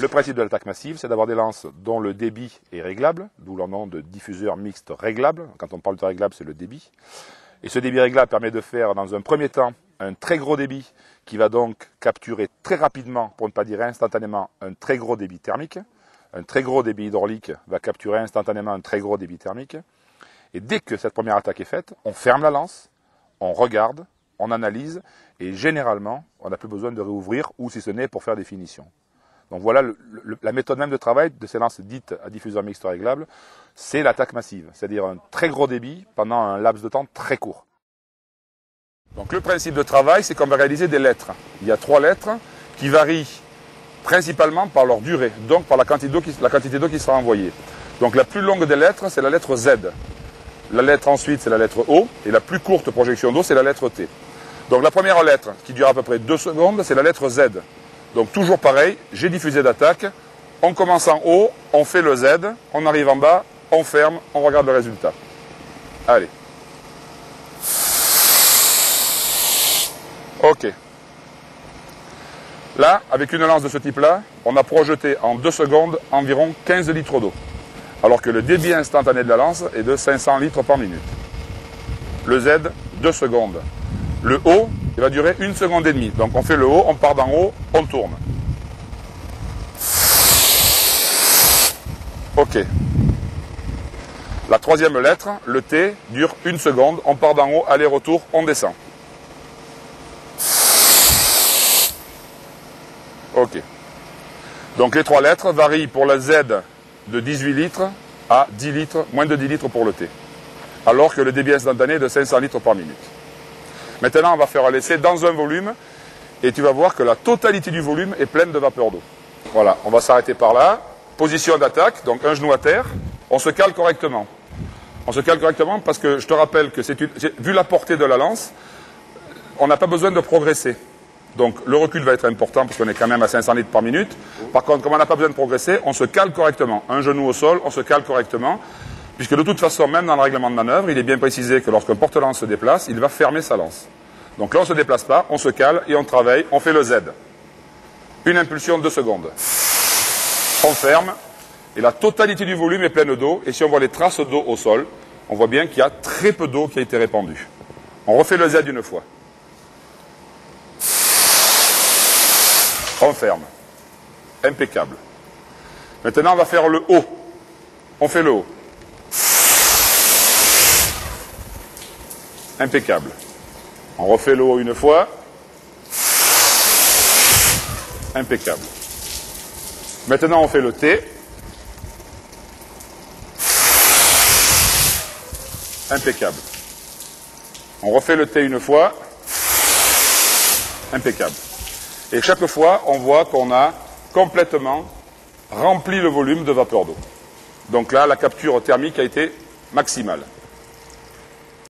Le principe de l'attaque massive, c'est d'avoir des lances dont le débit est réglable, d'où leur nom de diffuseur mixte réglable. Quand on parle de réglable, c'est le débit. Et ce débit réglable permet de faire, dans un premier temps, un très gros débit qui va donc capturer très rapidement, pour ne pas dire instantanément, un très gros débit thermique. Un très gros débit hydraulique va capturer instantanément un très gros débit thermique. Et dès que cette première attaque est faite, on ferme la lance, on regarde, on analyse, et généralement, on n'a plus besoin de réouvrir, ou si ce n'est pour faire des finitions. Donc voilà la méthode même de travail de ces lances dites à diffuseur mixte réglable, c'est l'attaque massive, c'est-à-dire un très gros débit pendant un laps de temps très court. Donc le principe de travail, c'est qu'on va réaliser des lettres. Il y a 3 lettres qui varient principalement par leur durée, donc par la quantité d'eau qui sera envoyée. Donc la plus longue des lettres, c'est la lettre Z. La lettre ensuite, c'est la lettre O, et la plus courte projection d'eau, c'est la lettre T. Donc la première lettre, qui dure à peu près 2 secondes, c'est la lettre Z. Donc toujours pareil, j'ai diffusé d'attaque, on commence en haut, on fait le Z, on arrive en bas, on ferme, on regarde le résultat. Allez. Ok. Là, avec une lance de ce type-là, on a projeté en 2 secondes environ 15 litres d'eau. Alors que le débit instantané de la lance est de 500 litres par minute. Le Z, 2 secondes. Le haut, il va durer 1 seconde et demie. Donc on fait le haut, on part d'en haut, on tourne. Ok. La troisième lettre, le T, dure 1 seconde. On part d'en haut, aller-retour, on descend. Ok. Donc les 3 lettres varient pour la Z de 18 litres à 10 litres, moins de 10 litres pour le T. Alors que le débit instantané est de 500 litres par minute. Maintenant, on va faire un essai dans un volume et tu vas voir que la totalité du volume est pleine de vapeur d'eau. Voilà, on va s'arrêter par là. Position d'attaque, donc un genou à terre. On se cale correctement. On se cale correctement parce que je te rappelle que vu la portée de la lance, on n'a pas besoin de progresser. Donc le recul va être important parce qu'on est quand même à 500 litres par minute. Par contre, comme on n'a pas besoin de progresser, on se cale correctement. Un genou au sol, on se cale correctement. Puisque de toute façon, même dans le règlement de manœuvre, il est bien précisé que lorsqu'un porte-lance se déplace, il va fermer sa lance. Donc là, on ne se déplace pas, on se cale et on travaille, on fait le Z. Une impulsion, 2 secondes. On ferme, et la totalité du volume est pleine d'eau, et si on voit les traces d'eau au sol, on voit bien qu'il y a très peu d'eau qui a été répandue. On refait le Z une fois. On ferme. Impeccable. Maintenant, on va faire le haut. On fait le haut. Impeccable. On refait le haut une fois. Impeccable. Maintenant, on fait le T. Impeccable. On refait le T une fois. Impeccable. Et chaque fois, on voit qu'on a complètement rempli le volume de vapeur d'eau. Donc là, la capture thermique a été maximale.